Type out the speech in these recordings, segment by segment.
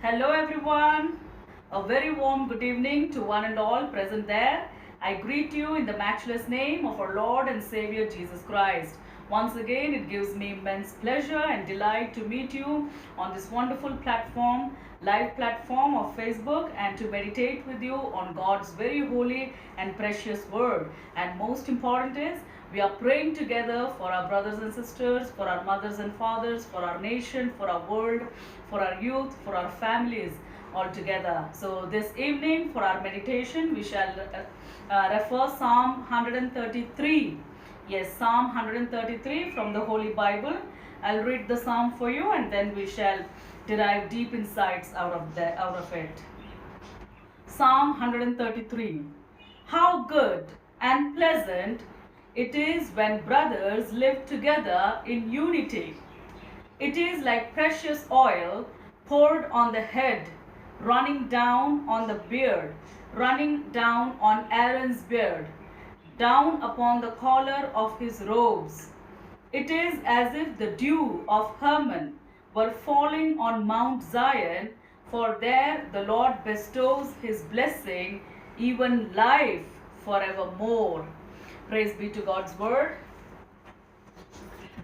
Hello everyone. A very warm good evening to one and all present there. I greet you in the matchless name of our Lord and Savior Jesus Christ. Once again, it gives me immense pleasure and delight to meet you on this wonderful platform, live platform of Facebook, and to meditate with you on God's very holy and precious word. And most important is, we are praying together for our brothers and sisters, for our mothers and fathers, for our nation, for our world, for our youth, for our families all together. So this evening for our meditation we shall refer Psalm 133. Yes, Psalm 133 from the Holy Bible. I'll read the psalm for you and then we shall derive deep insights out of it. Psalm 133. How good and pleasant it is when brothers live together in unity. It is like precious oil poured on the head, running down on the beard, running down on Aaron's beard, down upon the collar of his robes. It is as if the dew of Hermon were falling on Mount Zion, for there the Lord bestows his blessing, even life forevermore. Praise be to God's word.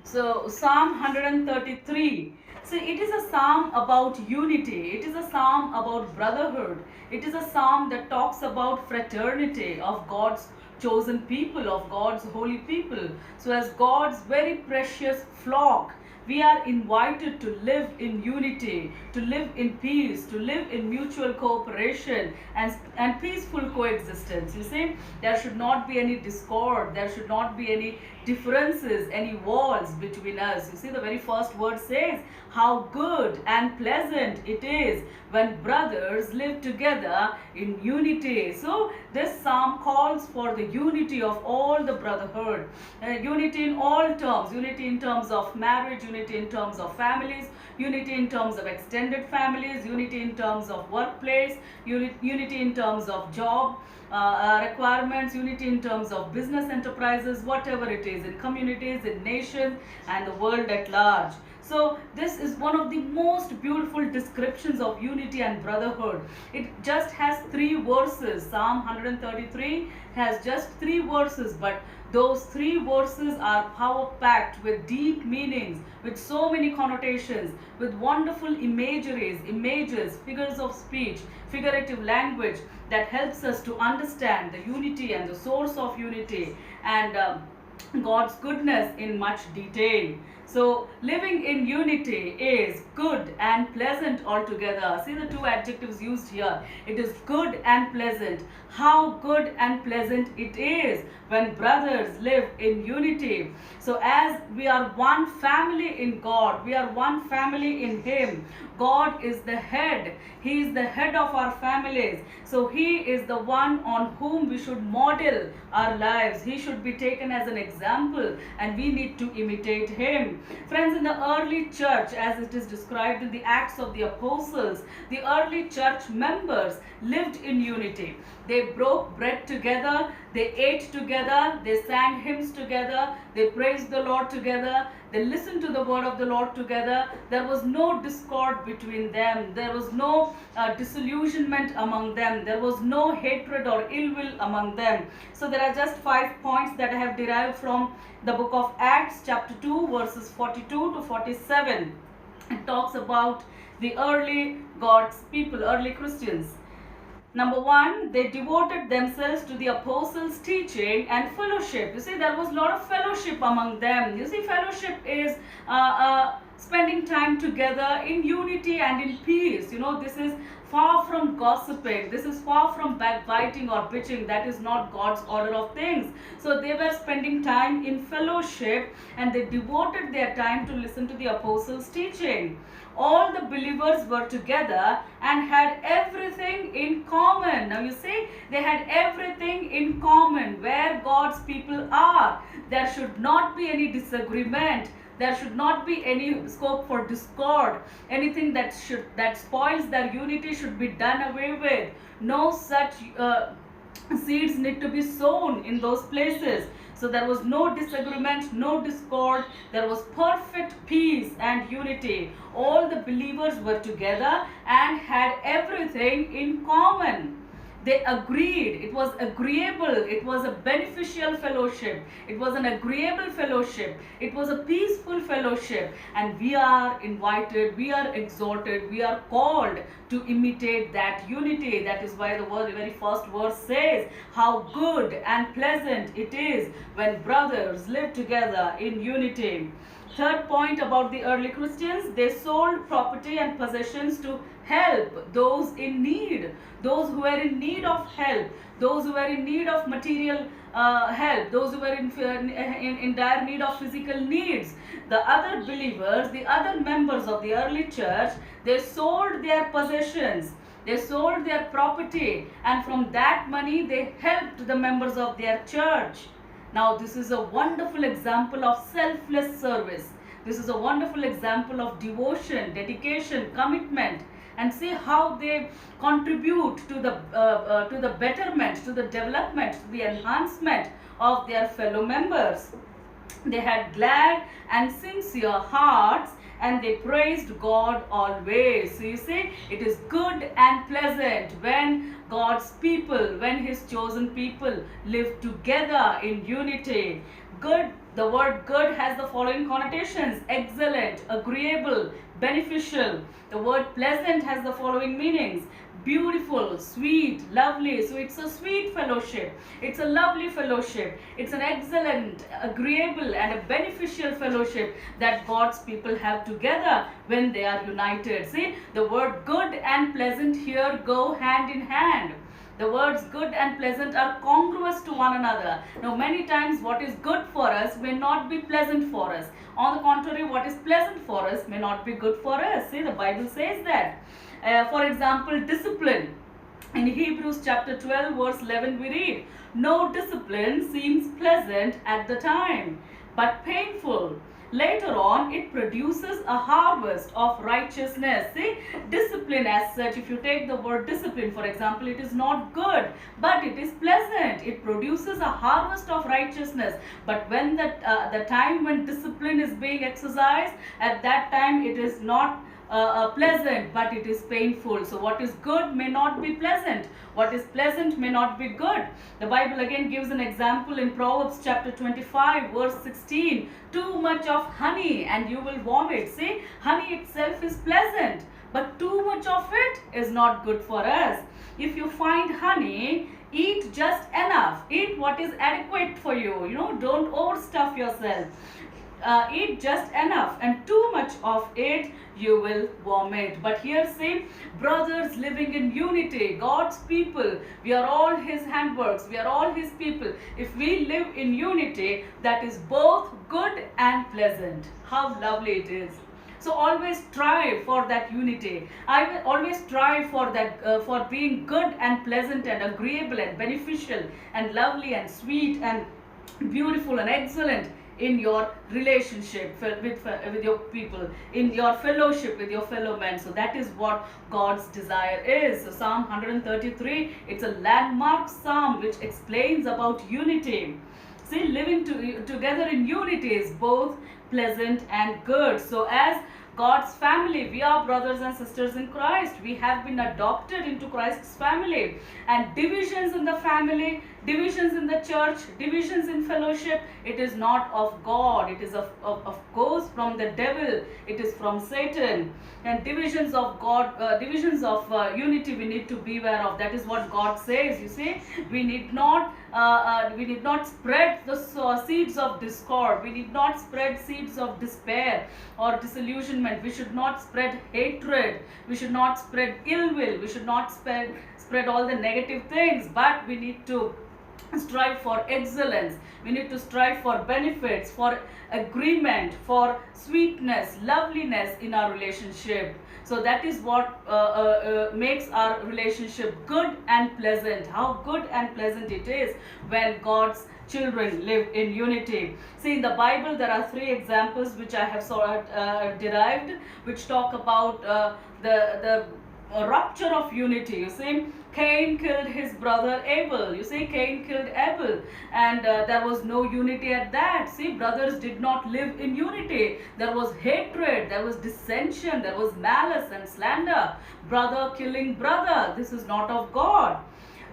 So Psalm 133. See, it is a psalm about unity. It is a psalm about brotherhood. It is a psalm that talks about fraternity of God's chosen people, of God's holy people. So as God's very precious flock, we are invited to live in unity, to live in peace, to live in mutual cooperation and peaceful coexistence. You see, there should not be any discord, there should not be any differences, any walls between us. You see, the very first word says, how good and pleasant it is when brothers live together in unity. So this psalm calls for the unity of all the brotherhood, unity in all terms, unity in terms of marriage, unity in terms of families, unity in terms of extended families, unity in terms of workplace, unity in terms of job requirements, unity in terms of business enterprises, whatever it is, in communities, in nations, and the world at large. So this is one of the most beautiful descriptions of unity and brotherhood. It just has 3 verses. Psalm 133 has just 3 verses, but those 3 verses are power-packed with deep meanings, with so many connotations, with wonderful images, figures of speech, figurative language that helps us to understand the unity and the source of unity and God's goodness in much detail. So living in unity is good and pleasant altogether. See the 2 adjectives used here. It is good and pleasant. How good and pleasant it is when brothers live in unity. So as we are one family in God, we are one family in Him. God is the head. He is the head of our families. So He is the one on whom we should model our lives. He should be taken as an example and we need to imitate Him. Friends, in the early church, as it is described in the Acts of the Apostles, the early church members lived in unity. They broke bread together, they ate together, they sang hymns together, they praised the Lord together, they listened to the word of the Lord together. There was no discord between them. There was no disillusionment among them. There was no hatred or ill will among them. So there are just 5 points that I have derived from the book of Acts chapter 2 verses 42 to 47. It talks about the early God's people, early Christians. Number 1, they devoted themselves to the apostles' teaching and fellowship. You see, there was a lot of fellowship among them. You see, fellowship is spending time together in unity and in peace. You know, this is far from gossiping. This is far from backbiting or bitching. That is not God's order of things. So they were spending time in fellowship and they devoted their time to listen to the apostles' teaching. All the believers were together and had everything in common. Now you see, they had everything in common. Where God's people are, there should not be any disagreement. There should not be any scope for discord. Anything that spoils their unity should be done away with. No such seeds need to be sown in those places. So there was no disagreement, no discord. There was perfect peace and unity. All the believers were together and had everything in common. They agreed. It was agreeable. It was a beneficial fellowship. It was an agreeable fellowship. It was a peaceful fellowship. And we are invited, we are exhorted, we are called to imitate that unity. That is why the very first verse says how good and pleasant it is when brothers live together in unity. Third point about the early Christians, they sold property and possessions to help those in need, those who were in need of help, those who were in need of material help, those who were in dire need of physical needs. The other believers, the other members of the early church, they sold their possessions, they sold their property, and from that money they helped the members of their church. Now, this is a wonderful example of selfless service. This is a wonderful example of devotion, dedication, commitment, and see how they contribute to the betterment, to the development, to the enhancement of their fellow members. They had glad and sincere hearts, and they praised God always. So you see, it is good and pleasant when God's people, when His chosen people live together in unity. Good, the word good has the following connotations: excellent, agreeable, beneficial. The word pleasant has the following meanings: beautiful, sweet, lovely. So it's a sweet fellowship, it's a lovely fellowship, it's an excellent, agreeable, and a beneficial fellowship that God's people have together when they are united. See, the word good and pleasant here go hand in hand. The words good and pleasant are congruous to one another. Now, many times what is good for us may not be pleasant for us. On the contrary, what is pleasant for us may not be good for us. See, the Bible says that. For example, discipline. In Hebrews chapter 12 verse 11 we read, "No discipline seems pleasant at the time, but painful. Later on, it produces a harvest of righteousness." See, discipline as such, if you take the word discipline, for example, it is not good, but it is pleasant. It produces a harvest of righteousness. But when the time when discipline is being exercised, at that time it is not pleasant, but it is painful. So what is good may not be pleasant. What is pleasant may not be good. The Bible again gives an example in Proverbs chapter 25 verse 16. Too much of honey and you will vomit. See, honey itself is pleasant, but too much of it is not good for us. If you find honey, eat just enough. Eat what is adequate for you. Don't overstuff yourself. Eat just enough, and too much of it you will vomit. But here see, brothers living in unity, God's people, we are all His handworks, we are all His people. If we live in unity, that is both good and pleasant. How lovely it is. So always strive for that unity. I will always strive for that, for being good and pleasant and agreeable and beneficial and lovely and sweet and beautiful and excellent in your relationship with your people, in your fellowship with your fellow men. So that is what God's desire is. So Psalm 133, it's a landmark psalm which explains about unity. See, living together in unity is both pleasant and good. So as God's family, we are brothers and sisters in Christ. We have been adopted into Christ's family. And divisions in the family, divisions in the church, divisions in fellowship, it is not of God. It is of course from the devil. It is from Satan. And divisions of God, unity we need to beware of. That is what God says. You see, we need not spread the seeds of discord. We need not spread seeds of despair or disillusionment. We should not spread hatred. We should not spread ill will. We should not spread all the negative things. But we need to strive for excellence. We need to strive for benefits, for agreement, for sweetness, loveliness in our relationship. So that is what makes our relationship good and pleasant. How good and pleasant it is when God's children live in unity. See, in the Bible there are 3 examples which I have derived, which talk about the a rupture of unity. You see, Cain killed his brother Abel. You see, Cain killed Abel, and there was no unity at that. See, brothers did not live in unity. There was hatred, there was dissension, there was malice and slander. Brother killing brother. This is not of God.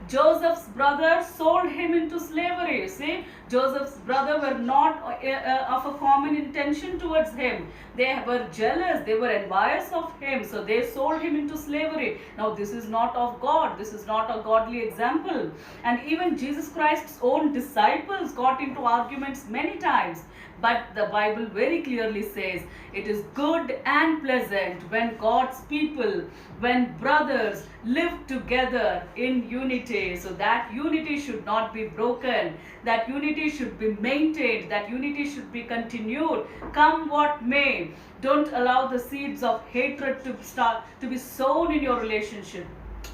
Joseph's brother sold him into slavery. See, Joseph's brother were not of a common intention towards him. They were jealous, they were envious of him, so they sold him into slavery. Now, this is not of God, this is not a godly example. And even Jesus Christ's own disciples got into arguments many times. But the Bible very clearly says it is good and pleasant when God's people, when brothers live together in unity. So that unity should not be broken. That unity should be maintained. That unity should be continued. Come what may. Don't allow the seeds of hatred to be sown in your relationship,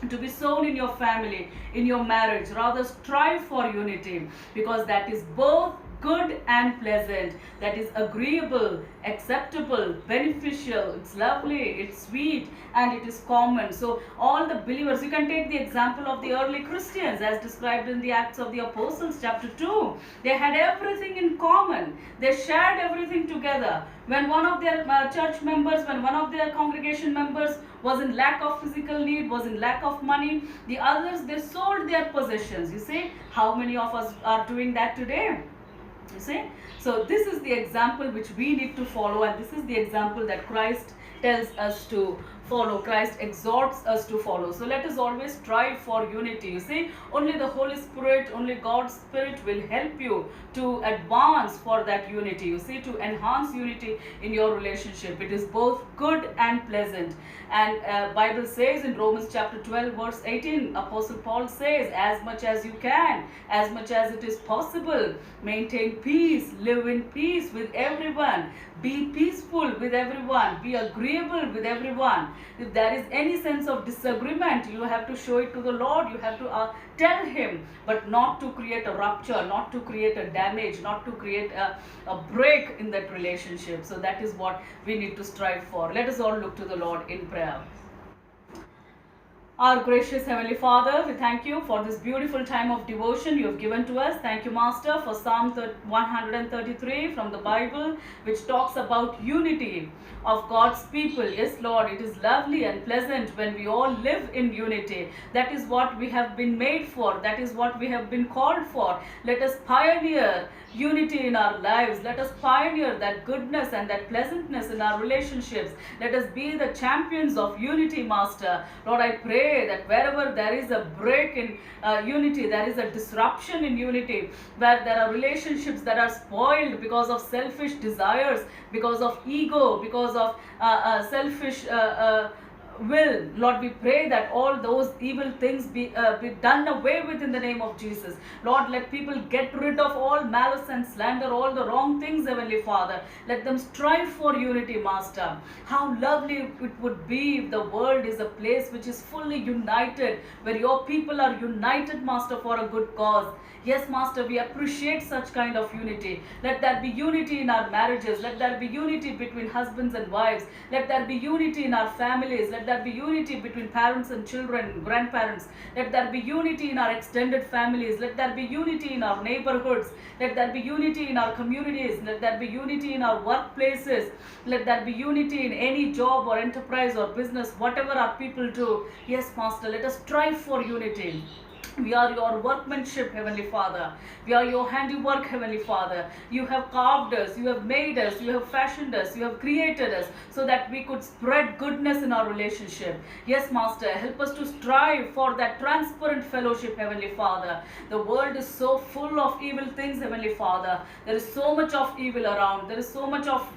to be sown in your family, in your marriage. Rather strive for unity, because that is both good and pleasant, that is agreeable, acceptable, beneficial, it's lovely, it's sweet, and it is common. So all the believers, you can take the example of the early Christians as described in the Acts of the Apostles chapter 2. They had everything in common. They shared everything together. When one of their church members, when one of their congregation members was in lack of physical need, was in lack of money, the others, they sold their possessions. You see, how many of us are doing that today? You see, so this is the example which we need to follow, and this is the example that Christ tells us to follow. Christ exhorts us to follow. So let us always strive for unity. You see, only the Holy Spirit, only God's Spirit will help you to advance for that unity. You see, to enhance unity in your relationship. It is both good and pleasant. And Bible says in Romans chapter 12 verse 18, Apostle Paul says, as much as you can, as much as it is possible, maintain peace, live in peace with everyone, be peaceful with everyone, be agreeable with everyone. If there is any sense of disagreement, you have to show it to the Lord, you have to tell him, but not to create a rupture, not to create a damage, not to create a break in that relationship. So that is what we need to strive for. Let us all look to the Lord in prayer. Our gracious Heavenly Father, we thank you for this beautiful time of devotion you have given to us. Thank you, Master, for Psalm 133 from the Bible, which talks about unity of God's people. Yes, Lord, it is lovely and pleasant when we all live in unity. That is what we have been made for. That is what we have been called for. Let us pioneer unity in our lives. Let us pioneer that goodness and that pleasantness in our relationships. Let us be the champions of unity, Master. Lord, I pray that wherever there is a break in unity, there is a disruption in unity, where there are relationships that are spoiled because of selfish desires, because of ego, because of selfish will. Lord, we pray that all those evil things be done away with in the name of Jesus. Lord, let people get rid of all malice and slander, all the wrong things, Heavenly Father. Let them strive for unity, Master. How lovely it would be if the world is a place which is fully united, where your people are united, Master, for a good cause. Yes, Master, we appreciate such kind of unity. Let there be unity in our marriages. Let there be unity between husbands and wives. Let there be unity in our families. Let there be unity between parents and children, grandparents. Let there be unity in our extended families. Let there be unity in our neighborhoods. Let there be unity in our communities. Let there be unity in our workplaces. Let there be unity in any job or enterprise or business, whatever our people do. Yes, Master, let us strive for unity. We are your workmanship, Heavenly Father. We are your handiwork, Heavenly Father. You have carved us, you have made us, you have fashioned us, you have created us so that we could spread goodness in our relationship. Yes, Master, help us to strive for that transparent fellowship, Heavenly Father. The world is so full of evil things, Heavenly Father. There is so much of evil around. There is so much of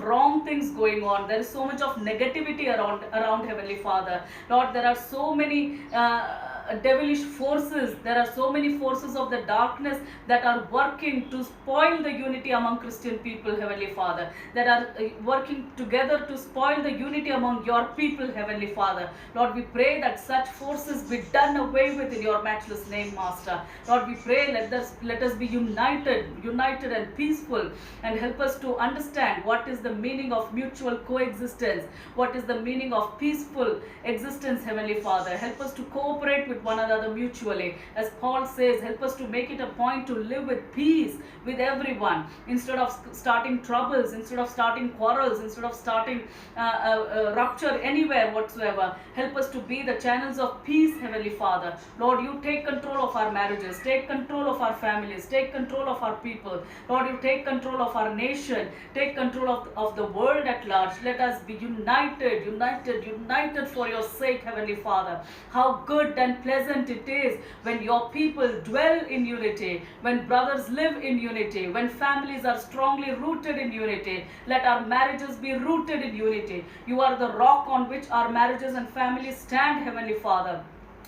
wrong things going on. There is so much of negativity around Heavenly Father. Lord, there are so many devilish forces. There are so many forces of the darkness that are working to spoil the unity among Christian people, Heavenly Father, that are working together to spoil the unity among your people, Heavenly Father. Lord, we pray that such forces be done away with in your matchless name, Master. Lord, we pray let us be united and peaceful, and help us to understand what is the meaning of mutual coexistence, what is the meaning of peaceful existence, Heavenly Father. Help us to cooperate with one another mutually. As Paul says, help us to make it a point to live with peace with everyone, instead of starting troubles, instead of starting quarrels, instead of starting rupture anywhere whatsoever. Help us to be the channels of peace, Heavenly Father. Lord, you take control of our marriages, take control of our families, take control of our people. Lord, you take control of our nation, take control of the world at large. Let us be united for your sake, Heavenly Father. How good and pleasant it is when your people dwell in unity, when brothers live in unity, when families are strongly rooted in unity. Let our marriages be rooted in unity. You are the rock on which our marriages and families stand, Heavenly Father.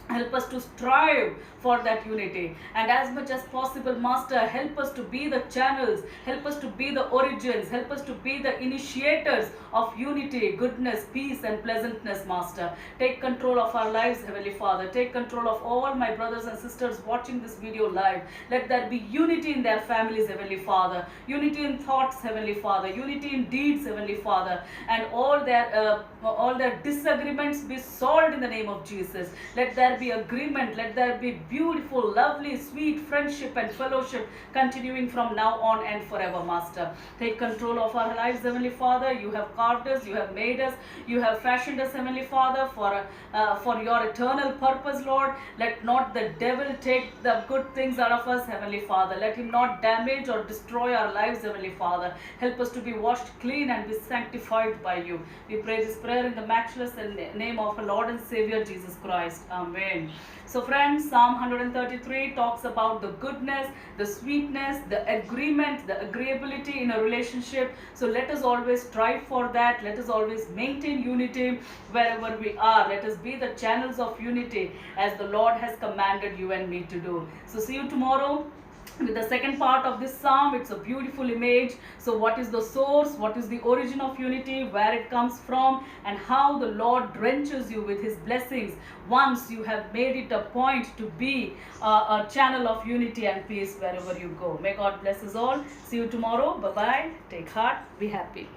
Help us to strive for that unity, and as much as possible, Master, help us to be the channels, help us to be the origins, help us to be the initiators of unity, goodness, peace and pleasantness, Master. Take control of our lives, Heavenly Father. Take control of all my brothers and sisters watching this video live. Let there be unity in their families, Heavenly Father, unity in thoughts, Heavenly Father, unity in deeds, Heavenly Father, and all their disagreements be solved in the name of Jesus. Let there be agreement, let there be beautiful, lovely, sweet friendship and fellowship continuing from now on and forever, Master. Take control of our lives, Heavenly Father. You have carved us, you have made us, you have fashioned us, Heavenly Father, for your eternal purpose, Lord. Let not the devil take the good things out of us, Heavenly Father. Let him not damage or destroy our lives, Heavenly Father. Help us to be washed clean and be sanctified by you. We pray this prayer in the matchless name of our Lord and Savior Jesus Christ. Amen. So friends, Psalm 133 talks about the goodness, the sweetness, the agreement, the agreeability in a relationship. So let us always strive for that. Let us always maintain unity wherever we are. Let us be the channels of unity as the Lord has commanded you and me to do. So see you tomorrow with the second part of this psalm. It's a beautiful image. So what is the source, what is the origin of unity, where it comes from, and how the Lord drenches you with his blessings once you have made it a point to be a channel of unity and peace wherever you go. May God bless us all. See you tomorrow. Bye bye. Take heart. Be happy.